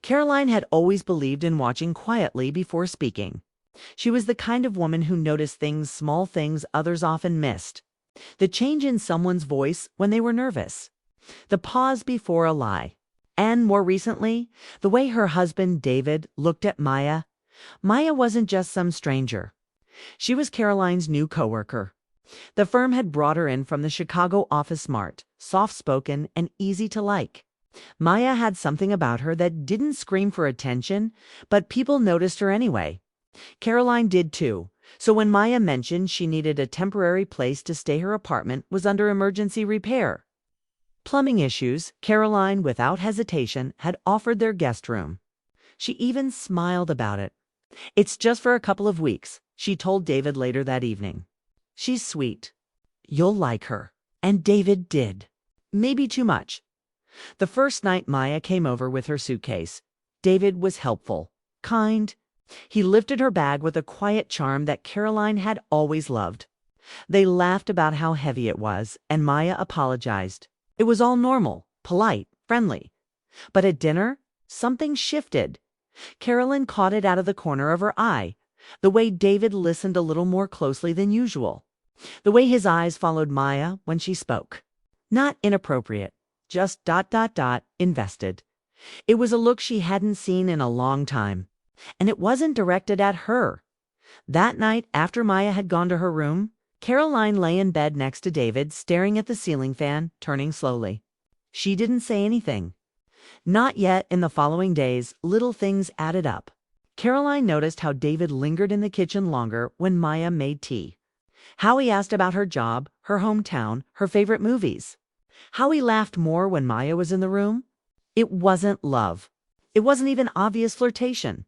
Caroline had always believed in watching quietly before speaking. She was the kind of woman who noticed small things others often missed. The change in someone's voice when they were nervous. The pause before a lie. And more recently, the way her husband David looked at Maya. Maya wasn't just some stranger. She was Caroline's new coworker. The firm had brought her in from the Chicago office, smart, soft-spoken, and easy to like. Maya had something about her that didn't scream for attention, but people noticed her anyway. Caroline did too, so when Maya mentioned she needed a temporary place to stay, her apartment was under emergency repair. Plumbing issues, Caroline, without hesitation, had offered their guest room. She even smiled about it. "It's just for a couple of weeks," she told David later that evening. "She's sweet. You'll like her." And David did. Maybe too much. The first night Maya came over with her suitcase, David was helpful, kind. He lifted her bag with a quiet charm that Caroline had always loved. They laughed about how heavy it was, and Maya apologized. It was all normal, polite, friendly. But at dinner, something shifted. Caroline caught it out of the corner of her eye, the way David listened a little more closely than usual. The way his eyes followed Maya when she spoke. Not inappropriate, just ... invested. It was a look she hadn't seen in a long time. And it wasn't directed at her. That night, after Maya had gone to her room, Caroline lay in bed next to David, staring at the ceiling fan, turning slowly. She didn't say anything. Not yet. In the following days, little things added up. Caroline noticed how David lingered in the kitchen longer when Maya made tea. How he asked about her job, her hometown, her favorite movies. How he laughed more when Maya was in the room. It wasn't love. It wasn't even obvious flirtation.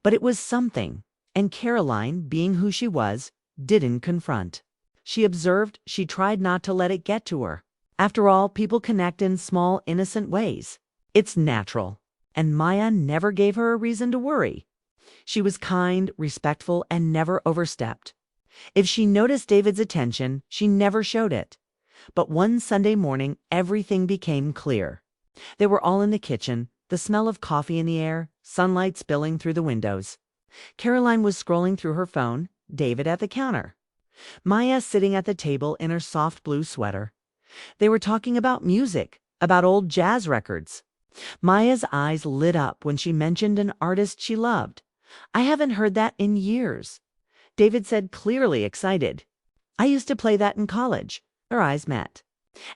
But it was something, and Caroline, being who she was, didn't confront. She observed. She tried not to let it get to her. After all, people connect in small, innocent ways. It's natural. And Maya never gave her a reason to worry. She was kind, respectful, and never overstepped. If she noticed David's attention, she never showed it. But one Sunday morning, everything became clear. They were all in the kitchen, the smell of coffee in the air, sunlight spilling through the windows. Caroline was scrolling through her phone, David at the counter. Maya sitting at the table in her soft blue sweater. They were talking about music, about old jazz records. Maya's eyes lit up when she mentioned an artist she loved. "I haven't heard that in years," David said, clearly excited. "I used to play that in college." Their eyes met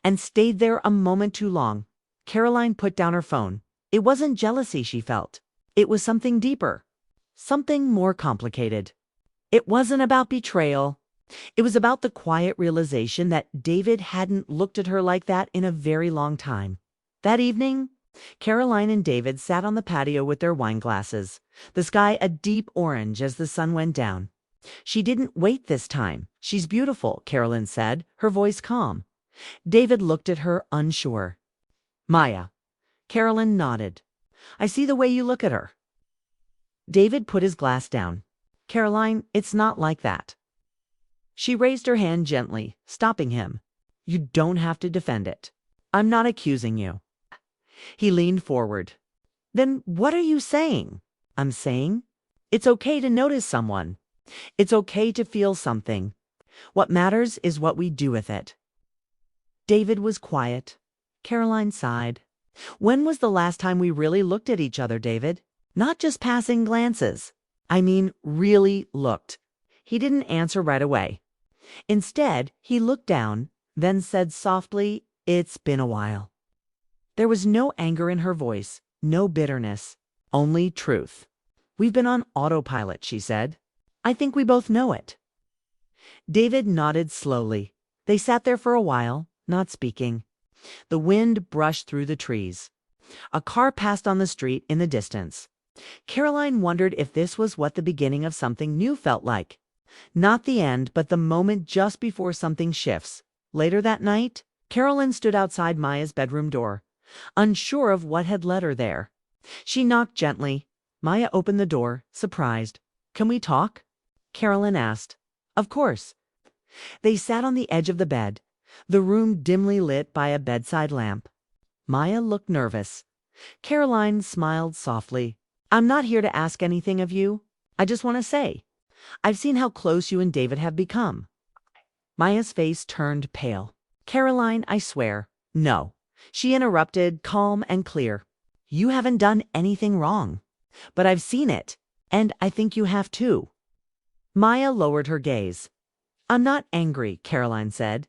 and stayed there a moment too long. Caroline put down her phone. It wasn't jealousy she felt. It was something deeper, something more complicated. It wasn't about betrayal. It was about the quiet realization that David hadn't looked at her like that in a very long time. That evening, Caroline and David sat on the patio with their wine glasses, the sky a deep orange as the sun went down. "She didn't wait this time. She's beautiful," Caroline said, her voice calm. David looked at her, unsure. "Maya." Caroline nodded. "I see the way you look at her." David put his glass down. "Caroline, it's not like that." She raised her hand gently, stopping him. "You don't have to defend it. I'm not accusing you." He leaned forward. "Then what are you saying?" "I'm saying it's okay to notice someone. It's okay to feel something. What matters is what we do with it." David was quiet. Caroline sighed. "When was the last time we really looked at each other, David? Not just passing glances. I mean, really looked." He didn't answer right away. Instead, he looked down, then said softly, "It's been a while." There was no anger in her voice, no bitterness, only truth. "We've been on autopilot," she said. "I think we both know it." David nodded slowly. They sat there for a while, not speaking. The wind brushed through the trees. A car passed on the street in the distance. Caroline wondered if this was what the beginning of something new felt like. Not the end, but the moment just before something shifts. Later that night, Caroline stood outside Maya's bedroom door, unsure of what had led her there. She knocked gently. Maya opened the door, surprised. "Can we talk?" Caroline asked. "Of course." They sat on the edge of the bed, the room dimly lit by a bedside lamp. Maya looked nervous. Caroline smiled softly. I'm not here to ask anything of you. I just want to say, I've seen how close you and David have become. Maya's face turned pale. Caroline, I swear. No. She interrupted, calm and clear. You haven't done anything wrong. But I've seen it, and I think you have too. Maya lowered her gaze. I'm not angry, Caroline said,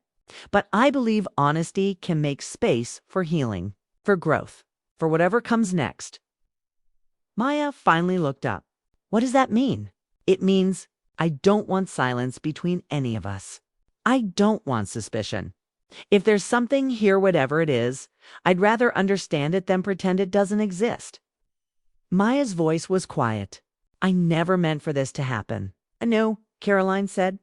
but I believe honesty can make space for healing, for growth, for whatever comes next. Maya finally looked up. What does that mean? It means I don't want silence between any of us. I don't want suspicion. If there's something here, whatever it is, I'd rather understand it than pretend it doesn't exist. Maya's voice was quiet. I never meant for this to happen. No, Caroline said.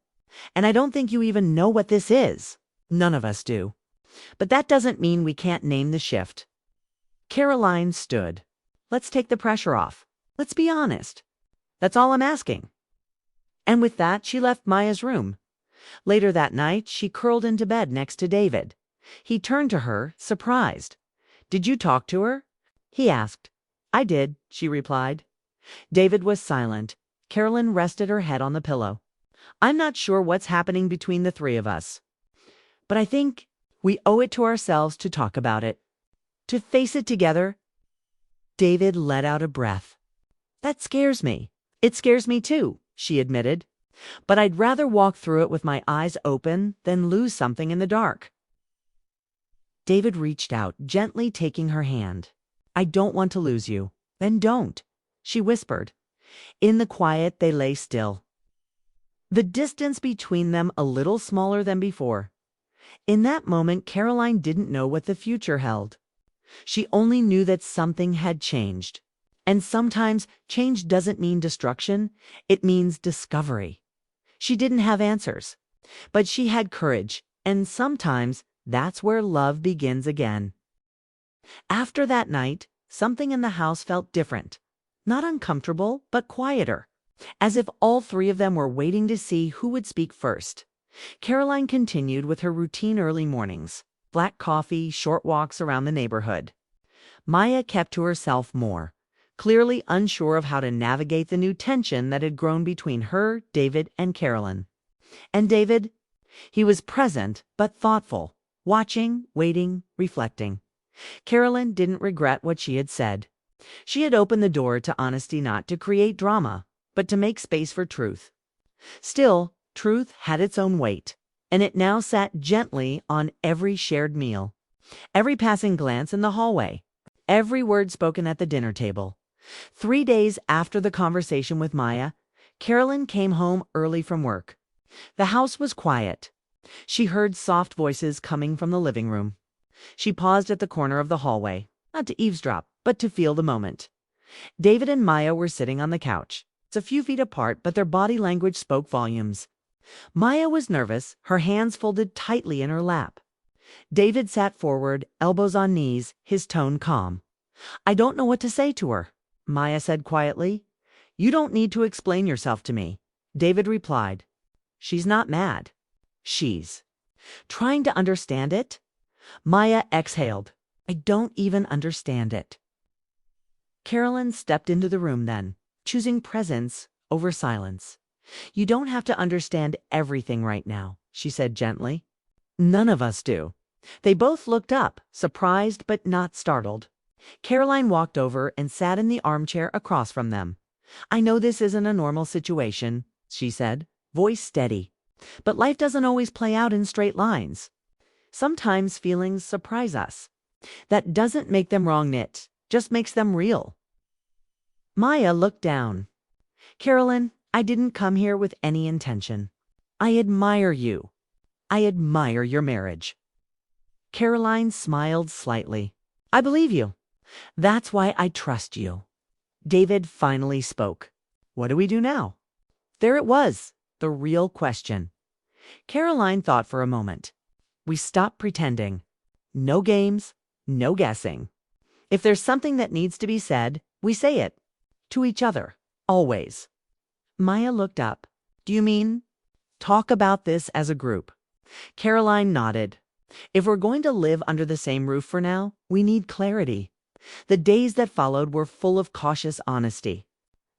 And I don't think you even know what this is. None of us do. But that doesn't mean we can't name the shift. Caroline stood. Let's take the pressure off. Let's be honest. That's all I'm asking. And with that, she left Maya's room. Later that night, she curled into bed next to David. He turned to her, surprised. Did you talk to her? He asked. I did, she replied. David was silent. Caroline rested her head on the pillow. I'm not sure what's happening between the three of us. But I think we owe it to ourselves to talk about it. To face it together. David let out a breath. That scares me. It scares me too, she admitted. But I'd rather walk through it with my eyes open than lose something in the dark. David reached out, gently taking her hand. I don't want to lose you. Then don't, she whispered. In the quiet, they lay still. The distance between them a little smaller than before. In that moment, Caroline didn't know what the future held. She only knew that something had changed. And sometimes change doesn't mean destruction, it means discovery. She didn't have answers, but she had courage, and sometimes that's where love begins again. After that night, something in the house felt different. Not uncomfortable, but quieter, as if all three of them were waiting to see who would speak first. Caroline continued with her routine early mornings, black coffee, short walks around the neighborhood. Maya kept to herself more, clearly unsure of how to navigate the new tension that had grown between her, David, and Caroline. And David? He was present, but thoughtful, watching, waiting, reflecting. Caroline didn't regret what she had said. She had opened the door to honesty, not to create drama, but to make space for truth. Still, truth had its own weight, and it now sat gently on every shared meal, every passing glance in the hallway, every word spoken at the dinner table. 3 days after the conversation with Maya, Caroline came home early from work. The house was quiet. She heard soft voices coming from the living room. She paused at the corner of the hallway, not to eavesdrop, but to feel the moment. David and Maya were sitting on the couch. It's a few feet apart, but their body language spoke volumes. Maya was nervous, her hands folded tightly in her lap. David sat forward, elbows on knees, his tone calm. I don't know what to say to her, Maya said quietly. You don't need to explain yourself to me, David replied. She's not mad. She's trying to understand it. Maya exhaled. I don't even understand it. Caroline stepped into the room then, choosing presence over silence. You don't have to understand everything right now, she said gently. None of us do. They both looked up, surprised but not startled. Caroline walked over and sat in the armchair across from them. I know this isn't a normal situation, she said, voice steady. But life doesn't always play out in straight lines. Sometimes feelings surprise us. That doesn't make them wrong-knit, just makes them real. Maya looked down. Caroline, I didn't come here with any intention. I admire you. I admire your marriage. Caroline smiled slightly. I believe you. That's why I trust you. David finally spoke. What do we do now? There it was, the real question. Caroline thought for a moment. We stop pretending. No games, no guessing. If there's something that needs to be said, we say it. To each other. Always. Maya looked up. Do you mean talk about this as a group? Caroline nodded. If we're going to live under the same roof for now, we need clarity. The days that followed were full of cautious honesty.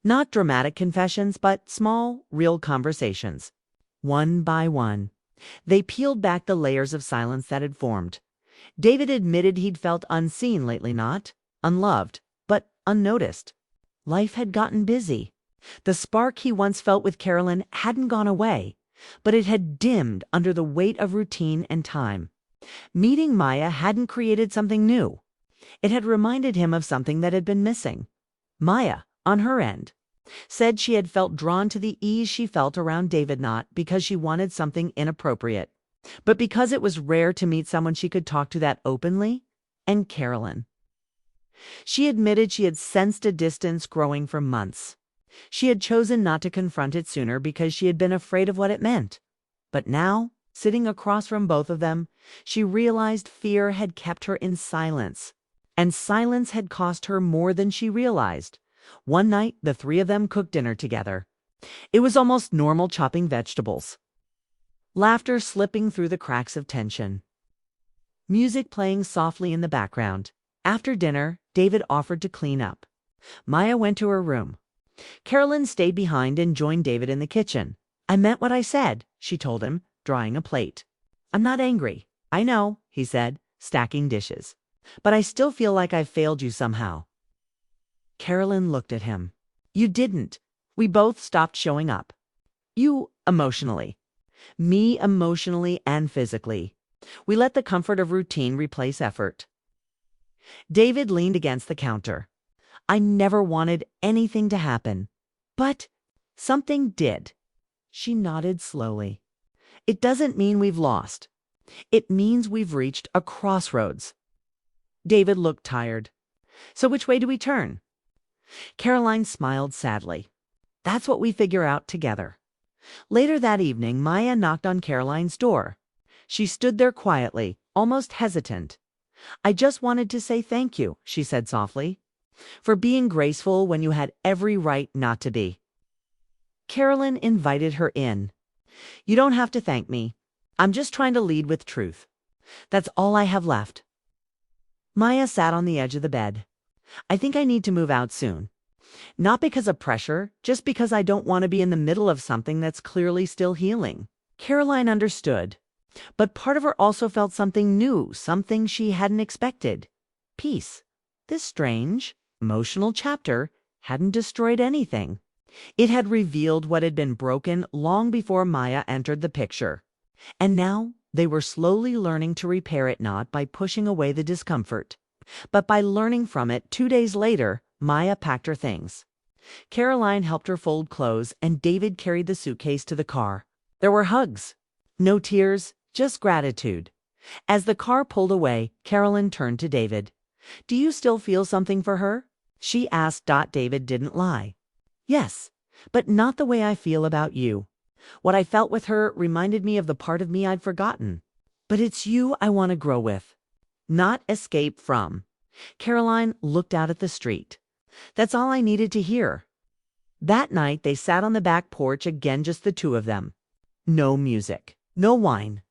Not dramatic confessions, but small, real conversations. One by one, they peeled back the layers of silence that had formed. David admitted he'd felt unseen lately, not unloved, but unnoticed. Life had gotten busy. The spark he once felt with Carolyn hadn't gone away, but it had dimmed under the weight of routine and time. Meeting Maya hadn't created something new. It had reminded him of something that had been missing. Maya, on her end, said she had felt drawn to the ease she felt around David not because she wanted something inappropriate, but because it was rare to meet someone she could talk to that openly, and Carolyn. She admitted she had sensed a distance growing for months. She had chosen not to confront it sooner because she had been afraid of what it meant. But now, sitting across from both of them, she realized fear had kept her in silence, and silence had cost her more than she realized. One night, the three of them cooked dinner together. It was almost normal chopping vegetables. Laughter slipping through the cracks of tension. Music playing softly in the background. After dinner, David offered to clean up. Maya went to her room. Carolyn stayed behind and joined David in the kitchen. "I meant what I said," she told him, drying a plate. "I'm not angry." "I know," he said, stacking dishes. "But I still feel like I've failed you somehow." Carolyn looked at him. "You didn't. We both stopped showing up. You emotionally. Me emotionally and physically. We let the comfort of routine replace effort." David leaned against the counter. "I never wanted anything to happen. But something did." She nodded slowly. "It doesn't mean we've lost. It means we've reached a crossroads." David looked tired. "So which way do we turn?" Caroline smiled sadly. "That's what we figure out together." Later that evening, Maya knocked on Caroline's door. She stood there quietly, almost hesitant. "I just wanted to say thank you," she said softly, "for being graceful when you had every right not to be." Carolyn invited her in. "You don't have to thank me. I'm just trying to lead with truth. That's all I have left." Maya sat on the edge of the bed. "I think I need to move out soon. Not because of pressure, just because I don't want to be in the middle of something that's clearly still healing." Caroline understood, but part of her also felt something new, something she hadn't expected. Peace. This strange, emotional chapter hadn't destroyed anything. It had revealed what had been broken long before Maya entered the picture. And now they were slowly learning to repair it, not by pushing away the discomfort, but by learning from it. 2 days later, Maya packed her things. Caroline helped her fold clothes, and David carried the suitcase to the car. There were hugs. No tears, just gratitude. As the car pulled away, Carolyn turned to David. "Do you still feel something for her?" she asked. David didn't lie. "Yes, but not the way I feel about you. What I felt with her reminded me of the part of me I'd forgotten. But it's you I want to grow with, not escape from." Caroline looked out at the street. "That's all I needed to hear." That night they sat on the back porch again, just the two of them. No music, no wine,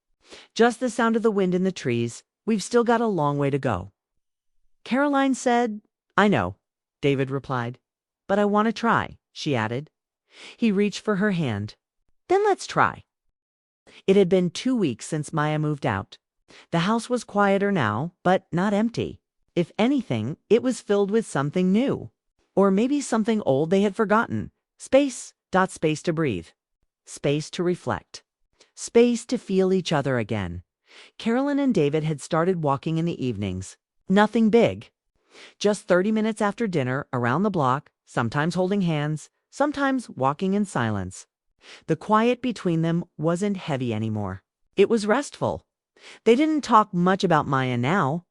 just the sound of the wind in the trees. "We've still got a long way to go." Caroline said, "I know," David replied. "But I want to try," she added. He reached for her hand. "Then let's try." It had been 2 weeks since Maya moved out. The house was quieter now, but not empty. If anything, it was filled with something new. Or maybe something old they had forgotten. Space. Space to breathe. Space to reflect. Space to feel each other again. Carolyn and David had started walking in the evenings. Nothing big. Just 30 minutes after dinner, around the block, sometimes holding hands, sometimes walking in silence. The quiet between them wasn't heavy anymore. It was restful. They didn't talk much about Maya now.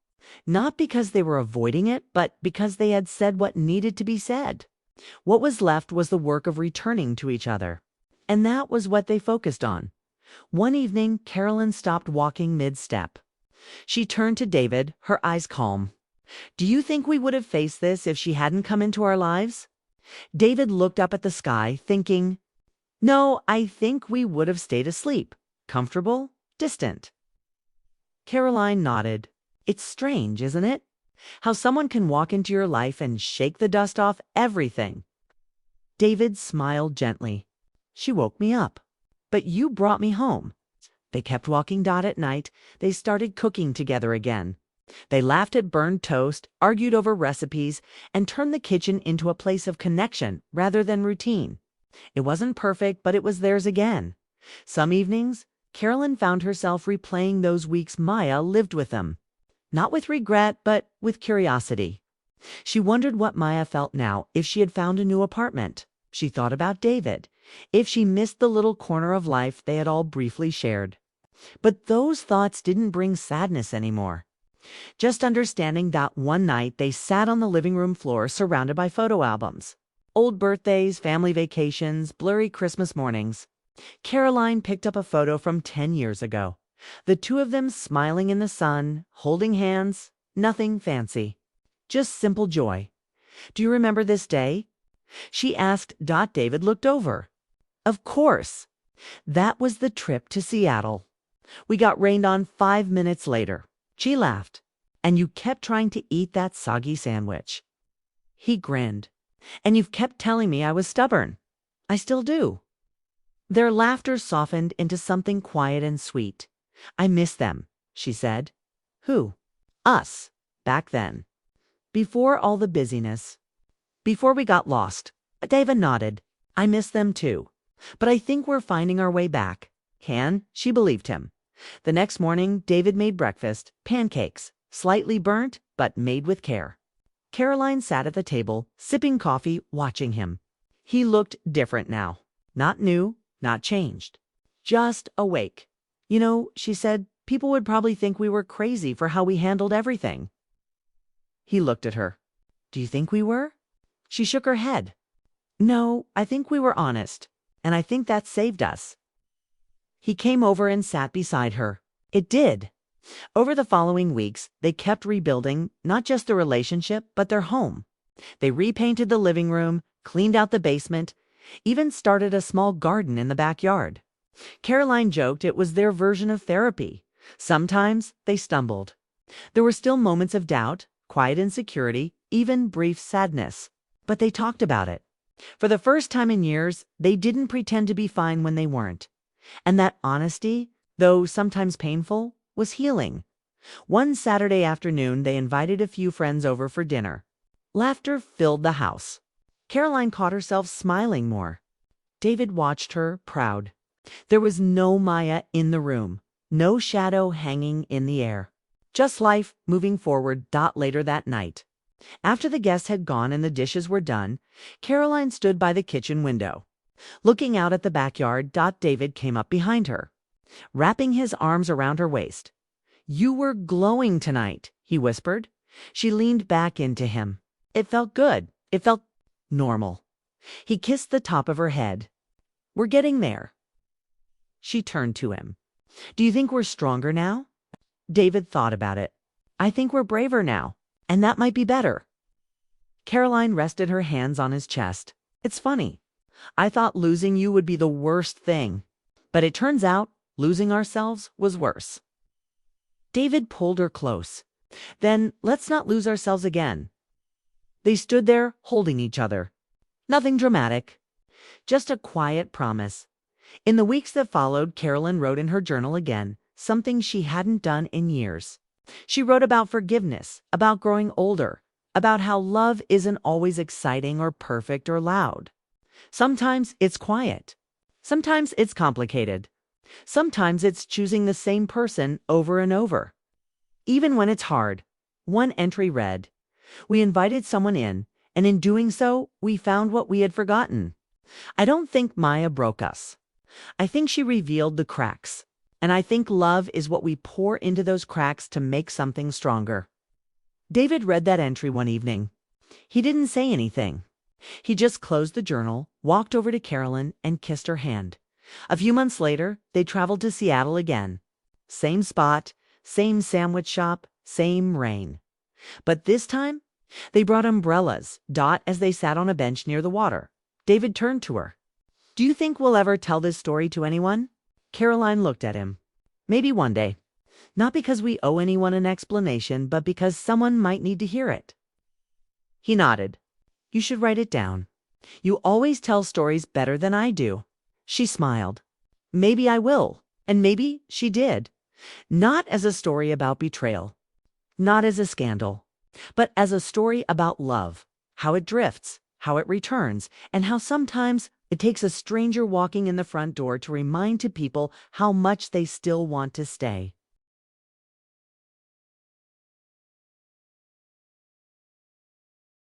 Not because they were avoiding it, but because they had said what needed to be said. What was left was the work of returning to each other. And that was what they focused on. One evening, Carolyn stopped walking mid-step. She turned to David, her eyes calm. "Do you think we would have faced this if she hadn't come into our lives?" David looked up at the sky, thinking, "No, I think we would have stayed asleep, comfortable, distant." Caroline nodded. "It's strange, isn't it? How someone can walk into your life and shake the dust off everything. David smiled gently. She woke me up. But you brought me home. They kept walking. At night, they started cooking together again. They laughed at burned toast, argued over recipes, and turned the kitchen into a place of connection rather than routine. It wasn't perfect, but it was theirs again. Some evenings, Carolyn found herself replaying those weeks Maya lived with them. Not with regret, but with curiosity. She wondered what Maya felt now if she had found a new apartment. She thought about David, if she missed the little corner of life they had all briefly shared. But those thoughts didn't bring sadness anymore. Just understanding that one night they sat on the living room floor surrounded by photo albums. Old birthdays, family vacations, blurry Christmas mornings. Caroline picked up a photo from 10 years ago. The two of them smiling in the sun, holding hands, nothing fancy. Just simple joy. Do you remember this day? She asked. David looked over. Of course. That was the trip to Seattle. We got rained on 5 minutes later. She laughed. And you kept trying to eat that soggy sandwich. He grinned. And you've kept telling me I was stubborn. I still do. Their laughter softened into something quiet and sweet. I miss them, she said. Who? Us, back then. Before all the busyness. Before we got lost. David nodded. I miss them too. But I think we're finding our way back. She believed him. The next morning, David made breakfast, pancakes, slightly burnt, but made with care. Caroline sat at the table, sipping coffee, watching him. He looked different now. Not new, not changed. Just awake. You know, she said, people would probably think we were crazy for how we handled everything. He looked at her. Do you think we were? She shook her head. No, I think we were honest, and I think that saved us. He came over and sat beside her. It did. Over the following weeks, they kept rebuilding not just the relationship, but their home. They repainted the living room, cleaned out the basement, even started a small garden in the backyard. Caroline joked it was their version of therapy. Sometimes they stumbled. There were still moments of doubt, quiet insecurity, even brief sadness. But they talked about it. For the first time in years, they didn't pretend to be fine when they weren't. And that honesty, though sometimes painful, was healing. One Saturday afternoon, they invited a few friends over for dinner. Laughter filled the house. Caroline caught herself smiling more. David watched her, proud. There was no Maya in the room, no shadow hanging in the air. Just life moving forward. Later that night, after the guests had gone and the dishes were done, Caroline stood by the kitchen window. Looking out at the backyard, David came up behind her, wrapping his arms around her waist. You were glowing tonight, he whispered. She leaned back into him. It felt good. It felt normal. He kissed the top of her head. We're getting there. She turned to him. Do you think we're stronger now? David thought about it. I think we're braver now, and that might be better. Caroline rested her hands on his chest. It's funny. I thought losing you would be the worst thing, but it turns out losing ourselves was worse. David pulled her close. Then let's not lose ourselves again. They stood there holding each other. Nothing dramatic, just a quiet promise. In the weeks that followed, Carolyn wrote in her journal again, something she hadn't done in years. She wrote about forgiveness, about growing older, about how love isn't always exciting or perfect or loud. Sometimes it's quiet. Sometimes it's complicated. Sometimes it's choosing the same person over and over. Even when it's hard. One entry read, we invited someone in, and in doing so, we found what we had forgotten. I don't think Maya broke us. I think she revealed the cracks. And I think love is what we pour into those cracks to make something stronger. David read that entry one evening. He didn't say anything. He just closed the journal, walked over to Carolyn, and kissed her hand. A few months later, they traveled to Seattle again. Same spot, same sandwich shop, same rain. But this time, they brought umbrellas. As they sat on a bench near the water, David turned to her. Do you think we'll ever tell this story to anyone? Caroline looked at him. Maybe one day. Not because we owe anyone an explanation, but because someone might need to hear it. He nodded. You should write it down. You always tell stories better than I do. She smiled. Maybe I will. And maybe she did. Not as a story about betrayal. Not as a scandal. But as a story about love. How it drifts. How it returns. And how sometimes it takes a stranger walking in the front door to remind to people how much they still want to stay.